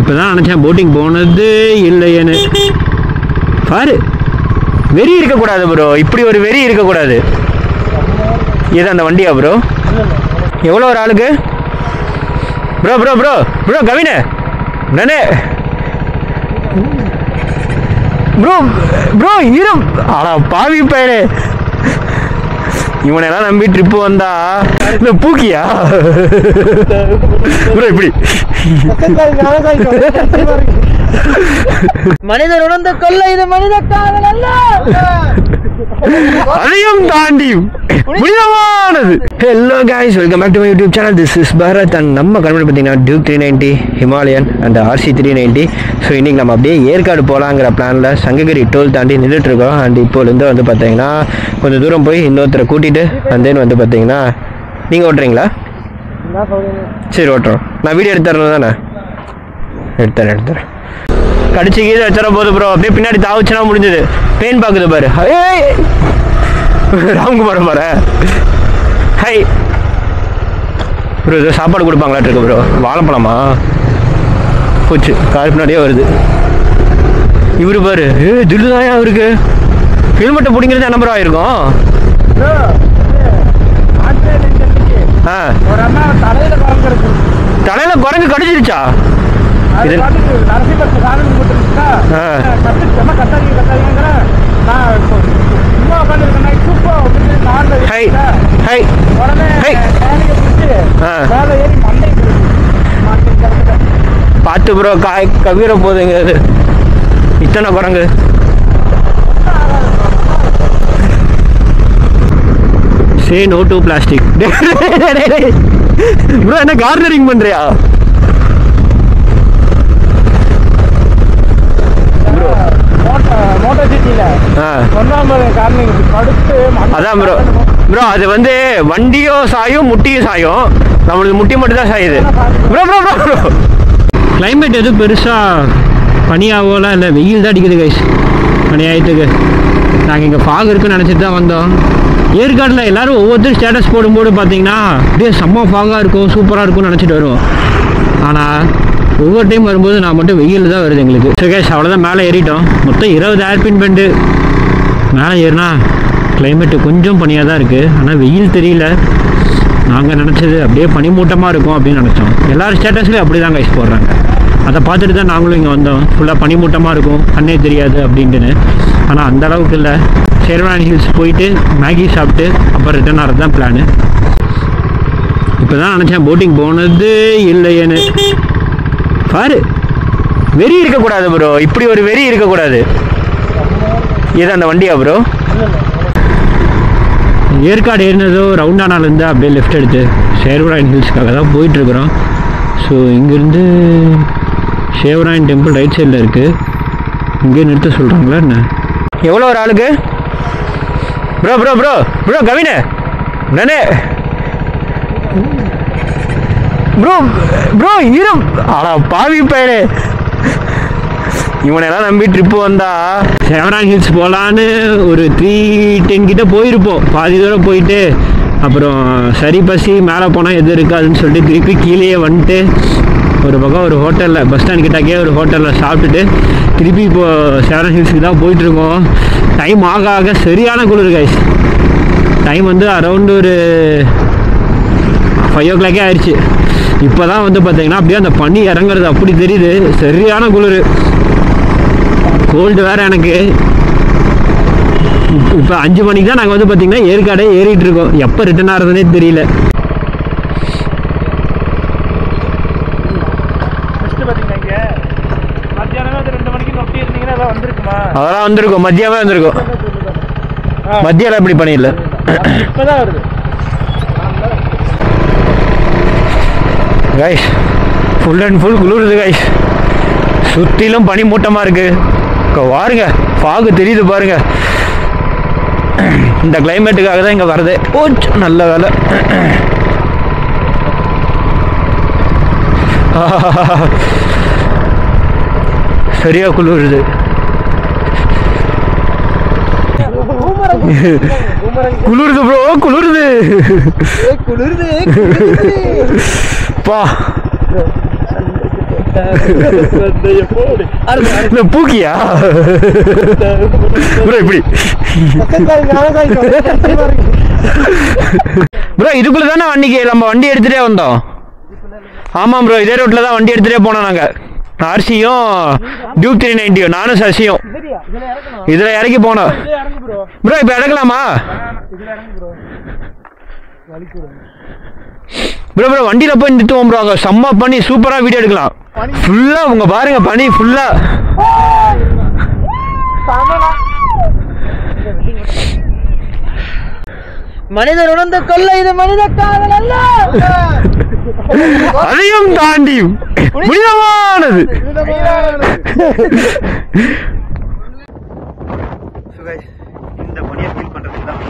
இப்போதான் நினச்சேன் போட்டிங் போனது இல்லையேன்னு. பாரு, வெறி இருக்கக்கூடாது ப்ரோ, இப்படி ஒரு வெறி இருக்கக்கூடாது. இது அந்த வண்டியா ப்ரோ? எவ்வளோ ஒரு ஆளுக்கு ப்ரோ? ப்ரோ ப்ரோ ப்ரோ கவினே நானே ப்ரோ ப்ரோ இரு. ஆனா பாவி பையனே, இவனெல்லாம் நம்பி ட்ரிப்பு வந்தா இல்லை பூக்கியா ப்ரோ? இப்படி மனிதர் உணர்ந்த கொள்ள இது மனித காதல் அல்ல, அதையும் தாண்டி புனிதமானது. Hello guys, welcome back to my YouTube channel. This is Bharath. And நம்ம கம்பெனி பார்த்தீங்கன்னா Duke 390, Himalayan and RC 390. So இன்றைக்கி நம்ம அப்படியே ஏற்காடு போகலாங்கிற பிளானில் சங்ககிரி டோல் தாண்டி நின்றுட்டுருக்கோம். அண்ட் இப்போலேருந்து வந்து பார்த்தீங்கன்னா கொஞ்சம் தூரம் போய் இன்னொருத்தரை கூட்டிகிட்டு அண்ட் தென் வந்து பார்த்தீங்கன்னா நீங்கள் ஓட்டுறீங்களா? சரி ஓட்டுறோம். நான் வீடியோ எடுத்துறேன் தானே? எடுத்துறேன். கடிச்சு கீழே வச்சுற போது ப்ரோ, அப்படியே பின்னாடி தாவச்சுனா முடிஞ்சது. பெயின் பார்க்குது பாரு. ராம்குமார் பாரு. ஹை ப்ரோ, ஏதோ சாப்பாடு கொடுப்பாங்களாட்டு இருக்கு ப்ரோ. வாழைப்பழமா போச்சு, கார் பின்னாடியே வருது. இவரு பாரு, தில்லுதாயா அவருக்கு. ஹெல்மெட்டை பிடிங்கிறது என்ன ப்ரோ ஆயிருக்கும்? தலையில குரங்கு கடிச்சிருச்சா? பார்த்து ப்ரோ, கவிர போதுங்க இத்தனை குரங்கு. Say no to plastic. Bro என்ன கார்னரிங் பண்றியா? அதான் ப்ரோ. ப்ரோ அது வந்து வண்டியும் சாயும் முட்டியும் சாயும், நம்மளுக்கு முட்டி மட்டும் தான் சாயுது bro. Bro bro bro climate எதுவும் பெருசாக பனியாவோலாம் இல்லை, வெயில் தான் அடிக்குது கைஸ் பனியாயத்துக்கு. நாங்கள் இங்கே ஃபாக் இருக்குன்னு நினச்சிட்டு தான் வந்தோம். ஏற்காட்டில் எல்லோரும் ஒவ்வொருத்தரும் ஸ்டேட்டஸ் போடும்போது பார்த்தீங்கன்னா அப்படியே செம்ம ஃபாகாக இருக்கும், சூப்பராக இருக்கும்னு நினச்சிட்டு வருவோம். ஆனால் ஒவ்வொரு டைம் வரும்போது நான் மட்டும் வெயில் தான் வருது எங்களுக்கு. ஸோ கைஸ் அவ்வளோதான், மேலே ஏறிட்டோம். மொத்தம் 20 ஏர்பின் பெண்டு மேலே ஏறினா கிளைமேட்டு கொஞ்சம் பனியாக தான் இருக்குது. ஆனால் வெயில் தெரியல. நாங்கள் நினச்சது அப்படியே பனிமூட்டமாக இருக்கும் அப்படின்னு நினச்சோம். எல்லோரும் ஸ்டேட்டஸ்லேயும் அப்படி தான் கைஸ் போடுறாங்க. அதை பார்த்துட்டு தான் நாங்களும் இங்கே வந்தோம். ஃபுல்லாக பனிமூட்டமாக இருக்கும், கண்ணே தெரியாது அப்படின்ட்டுன்னு. ஆனால் அந்த அளவுக்கு இல்லை. ஷேர்வான் ஹில்ஸ் போயிட்டு மேகி சாப்பிட்டு அப்புறம் ரிட்டர்ன் ஆகிறது தான் பிளானு. இப்போ தான் நினச்சேன் போட்டிங் போனது இல்லையேன்னு. பாரு, வெறி இருக்கக்கூடாது ப்ரோ, இப்படி ஒரு வெறி இருக்கக்கூடாது. இது அந்த வண்டியா ப்ரோ? ஏற்காடு ஏறினதோ ரவுண்டானாலேருந்து அப்படியே லெஃப்ட் எடுத்து ஷேர்வராயன் ஹில்ஸ்க்காக தான் போயிட்டுருக்குறோம். ஸோ இங்கேருந்து ஷேர்வராயன் டெம்பிள் ரைட் சைடில் இருக்குது. இங்கே நிறுத்த சொல்கிறாங்களா என்ன? எவ்வளோ ஒரு ஆளுக்கு ப்ரோ? ப்ரோ ப்ரோ ப்ரோ கவினே நானே ப்ரோ ப்ரோ இரு. ஆனா பாவி பையனே, இவனெல்லாம் நம்பி ட்ரிப்பு வந்தா ஷேர்வராயன் ஹில்ஸ் போகலான்னு ஒரு 310 கிட்ட போயிருப்போம். பாதி தூரம் போயிட்டு அப்புறம் சரி பசி மேலே போனால் எது இருக்காதுன்னு சொல்லிட்டு திருப்பி கீழே வந்துட்டு ஒரு பக்கம் ஒரு ஹோட்டலில், பஸ் ஸ்டாண்ட் கிட்டக்கே ஒரு ஹோட்டலில் சாப்பிட்டுட்டு திருப்பி இப்போது ஷேர்வராயன் ஹில்ஸுக்கு தான் போயிட்டுருக்கோம். டைம் ஆக ஆக சரியான குளிர் கைஸ். டைம் வந்து அரௌண்டு ஒரு 5 o'clock ஆயிடுச்சு. இப்போ தான் வந்து பார்த்தீங்கன்னா அப்படியே அந்த பனி இறங்குறது அப்படி தெரியுது. சரியான குளிர், கோல்டு வேறு எனக்கு. இப்போ 5 மணிக்கு தான் நாங்கள் வந்து பார்த்தீங்கன்னா ஏற்காடே ஏறிட்டு இருக்கோம். எப்போ ரிட்டர்ன் ஆகிறதுனே தெரியல. அதெல்லாம் வந்திருக்கும், மதியமே வந்திருக்கும். மத்தியாலம் இப்படி பண்ணிடல, இப்போதான் வருது கைஸ். ஃபுல் அண்ட் ஃபுல் குளிருது கைஸ். சுற்றிலும் பனி மூட்டமாக இருக்குது. பாருங்க, ஃபாகு தெரியுது பாருங்க. இந்த கிளைமேட்டுக்காக தான் இங்கே வருது. கொஞ்சம் நல்ல வேலை. சரியா குளிருது. குளிருது ப்ரோ, குளிருது குளிருது பா. பூக்கியா ப்ரோ இப்படி ப்ரோ இதுக்குள்ள தானே அன்னைக்கு நம்ம வண்டி எடுத்துட்டே வந்தோம். ஆமாம் ப்ரோ இதே ரோட்ல தான் வண்டி எடுத்துட்டே போனோம் நாங்க. ஆர்சியும் டியூக் 390 நானும் சசியும் இதுல இறக்கி போனோம். ப்ரோ இப்ப இறக்கலாமா ப்ரோ? ப்ரோ வண்டியில போய் நிறுத்துவோம் ப்ரோ. அங்க செம்ம பண்ணி சூப்பரா வீடியோ எடுக்கலாம். ஃபுல்லா உங்க பாருங்க பனி ஃபுல்லா. மனிதர் உணர்ந்த கொள்ள இது மனித காதல் அல்ல, அதையும் தாண்டி புனிதமானது. இந்த பனியை ஃபீல் பண்றதுக்கு தான்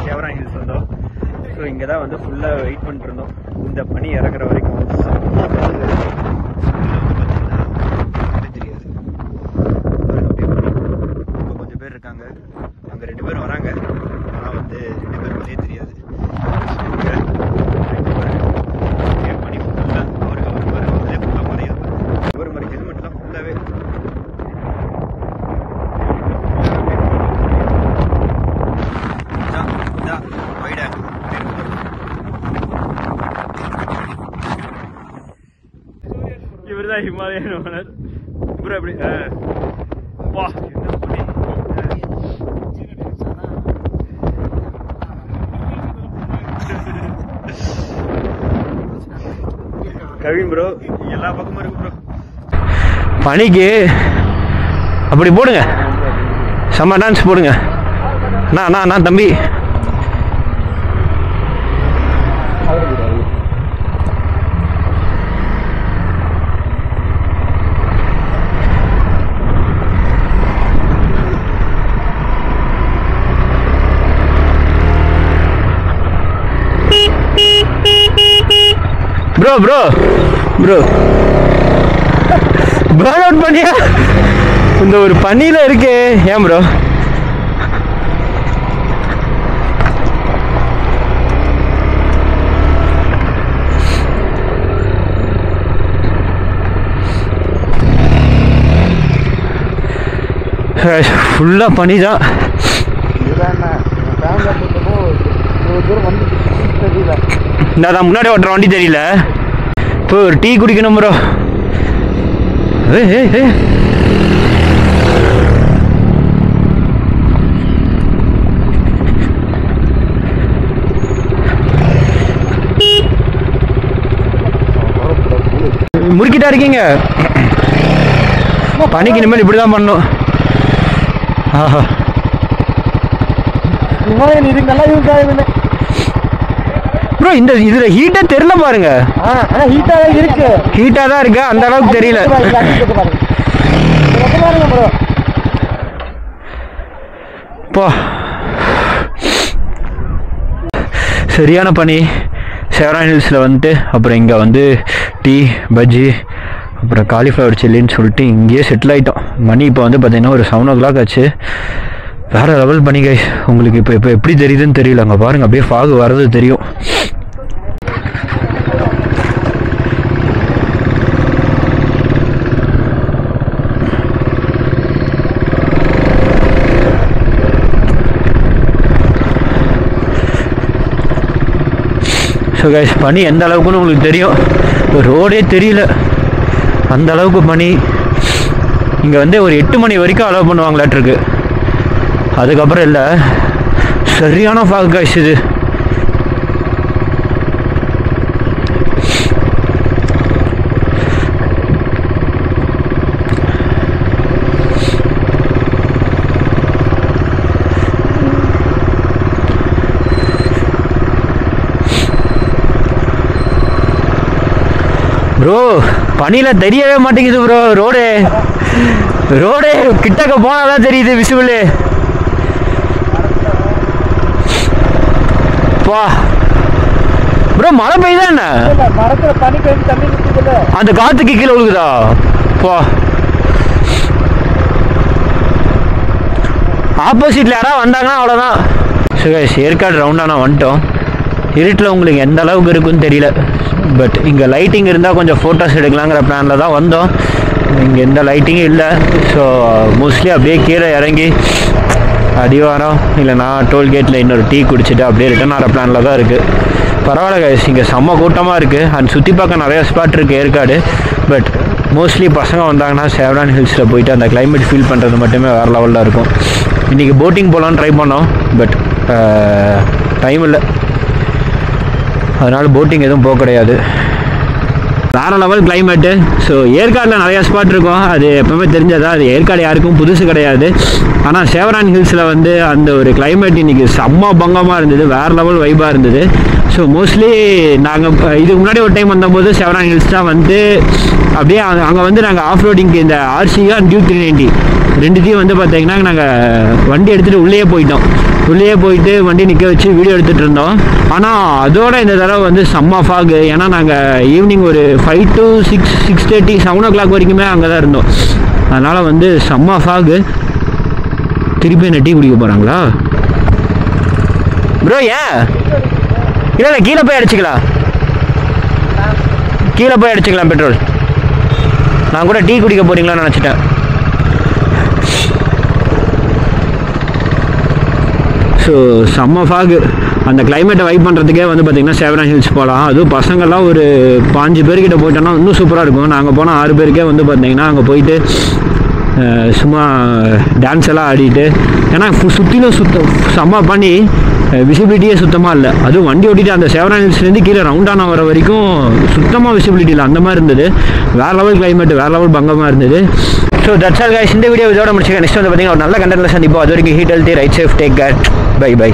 சேவரான் ஹில்ஸ் வந்தோம். ஸோ இங்கே தான் வந்து ஃபுல்லாக வெயிட் பண்ணிட்டு இருந்தோம். இந்த பனி இறங்குற வரைக்கும் தெரியாது. இப்போ கொஞ்சம் பேர் இருக்காங்க, அங்கே 2 பேர் வராங்க. ஆனால் வந்து 2 பேர் பற்றியே தெரியாது. பனி ஃபுல்லாக அவருக்கு அதே ஃபுல்லாக பனியாக ஒரு மாதிரி ஹெல்மெட்லாம் ஃபுல்லாகவே இவர்தான் ஹிமாலயன் ஓனர் ப்ரோ. எப்படி வா என்ன பண்ணி கவின் ப்ரோ எல்லா பக்கமும் இருக்கு ப்ரோ பனிக்கு. அப்படி போடுங்க, செம்ம டான்ஸ் போடுங்க. நான் தம்பி bro bro bro burn out பண்ணியா இந்த ஒரு பனியில இருக்கு. ஏன் ப்ரோ ஃபுல்லாக பனி தான். நான் முன்னாடி ஓட்டுற வண்டி தெரியல. இப்போ ஒரு டீ குடிக்கணும் ப்ரோ. முறுக்கிட்டா இருக்கீங்க. பனிக்கு இனிமேல் இப்படி தான் பண்ணும். ஆஹா இது நல்லா யூஸ் ஆகுதுன்னு ப்ரோ. இந்த இதுல ஹீட்டா தெரியல பாருங்க. ஆனா ஹீட்டா தான் இருக்கு, ஹீட்டா தான் இருக்கு, அந்த அளவுக்கு தெரியல. போ சரியான பனி. சேவரான் ஹில்ஸில் வந்துட்டு அப்புறம் இங்கே வந்து டீ பஜ்ஜி அப்புறம் காலிஃப்ளவர் சில்லின்னு சொல்லிட்டு இங்கேயே செட்டில் ஆகிட்டோம். மணி இப்போ வந்து பார்த்தீங்கன்னா ஒரு 7 o'clock ஆச்சு. வேறு லெவல் பண்ணி கைஸ். உங்களுக்கு இப்போ எப்படி தெரியுதுன்னு தெரியல. அங்கே பாருங்கள் அப்படியே ஃபாகு வர்றது தெரியும். ஸோ கைஸ் பனி எந்த அளவுக்குன்னு உங்களுக்கு தெரியும். ரோடே தெரியல, அந்த அளவுக்கு பனி. இங்கே வந்து ஒரு 8 மணி வரைக்கும் அலோவ் பண்ணுவாங்களாட்டிருக்கு. அதுக்கப்புறம் இல்லை, சரியான ஃபாக் கைஸ் இது. ப்ரோ பனியில் தெரியவே மாட்டேங்குது ப்ரோ. ரோடே கிட்டக்க போனாதான் தெரியுது விசுவலு. பா ப்ரோ மழை பெய்யுதா என்ன? அந்த காத்துக்கு கீழே விழுகுதா? பா ஆப்போசிட்ல யாராவது வந்தாங்கன்னா அவ்வளோதான். சரி ஏற்காடு ரவுண்டானா வந்துட்டோம். இருட்டில் உங்களுக்கு எந்த அளவுக்கு இருக்குன்னு தெரியல. பட் இங்கே லைட்டிங் இருந்தால் கொஞ்சம் ஃபோட்டோஸ் எடுக்கலாங்கிற பிளானில் தான் வந்தோம். இங்கே எந்த லைட்டிங்கும் இல்லை. ஸோ மோஸ்ட்லி அப்படியே கீழே இறங்கி அடிவாரம் இல்லைனா டோல்கேட்டில் இன்னொரு டீ குடிச்சிட்டு அப்படியே ரிட்டர்ன் ஆகிற பிளானில் தான் இருக்குது. பரவாயில்ல கைஸ், இங்கே செம்ம கூட்டமாக இருக்குது. அண்ட் சுற்றி பார்க்க நிறையா ஸ்பாட் இருக்குது ஏற்காடு. பட் மோஸ்ட்லி பசங்க வந்தாங்கன்னா சேவரான் ஹில்ஸில் போயிட்டு அந்த கிளைமேட் ஃபீல் பண்ணுறது மட்டுமே வேறு லெவலில் இருக்கும். இன்றைக்கி போட்டிங் போகலான்னு ட்ரை பண்ணோம். பட் டைம் இல்லை, அதனால் போட்டிங் எதுவும் போக கிடையாது. வேறு லெவல் கிளைமேட்டு. ஸோ ஏற்காடில் நிறையா ஸ்பாட் இருக்கும், அது எப்போவுமே தெரிஞ்சதா. அது ஏற்காடு யாருக்கும் புதுசு கிடையாது. ஆனால் சேவரான் ஹில்ஸில் வந்து அந்த ஒரு கிளைமேட் இன்றைக்கி செம்ம பங்கமாக இருந்தது, வேறு லெவல் வைப்பாக இருந்தது. ஸோ மோஸ்ட்லி நாங்கள் இதுக்கு முன்னாடி ஒரு டைம் வந்தபோது சேவரான் ஹில்ஸ் தான் வந்து அப்படியே அங்கே வந்து நாங்கள் ஆஃப் ரோடிங்க்கு இந்த ஆர்சியா அண்ட் டியூக் 390 ரெண்டுத்தையும் வந்து பார்த்தீங்கன்னா நாங்கள் வண்டி எடுத்துகிட்டு உள்ளே போயிட்டு வண்டி நிற்க வச்சு வீடியோ எடுத்துகிட்டு இருந்தோம். ஆனால் அதோட இந்த தடவை வந்து செம்ம ஃபாகு. ஏன்னா நாங்கள் ஈவினிங் ஒரு 5 to 6:30 7 o'clock வரைக்குமே அங்கே தான் இருந்தோம். அதனால் வந்து செம்ம ஃபாகு. திருப்பி என்ன டீ குடிக்க போகிறாங்களா ப்ரோ? ஏன் இல்லை கீழே போய் அடிச்சுக்கலாம் பெட்ரோல். நான் கூட டீ குடிக்க போகிறீங்களான்னு நினச்சிட்டேன். ஸோ செம்ம ஃபாகு. அந்த கிளைமேட்டை வைப் பண்ணுறதுக்கே வந்து பார்த்திங்கன்னா சேவரான் ஹில்ஸ் போகலாம். அதுவும் பசங்கள்லாம் ஒரு 5 பேர்கிட்ட போயிட்டோன்னா இன்னும் சூப்பராக இருக்கும். நாங்கள் போனால் 6 பேருக்கே வந்து பார்த்திங்கன்னா அங்கே போயிட்டு சும்மா டான்ஸ் எல்லாம் ஆடிட்டு, ஏன்னா சுற்றிலும் செம்ம பண்ணி விசிபிலிட்டியே சுத்தமாக இல்லை. அதுவும் வண்டி ஓட்டிட்டு அந்த சேவரான் ஹில்ஸ்லேருந்து கீழே ரவுண்டான வர வரைக்கும் சுத்தமாக விசிபிலிட்டி இல்லை, அந்த மாதிரி இருந்தது. வேறு லெவல் கிளைமேட், வேறு லெவல் பங்கமாக இருந்தது. ஸோ தட்ஸ் ஆல் கைஸ், இந்த வீடியோ இதோட முடிச்சுக்க. நெக்ஸ்ட் வந்து பார்த்தீங்கன்னா ஒரு நல்ல கண்டென்ட்டில் சந்திப்போம். அது வரைக்கும் eat healthy, ride safe, take care, bye by.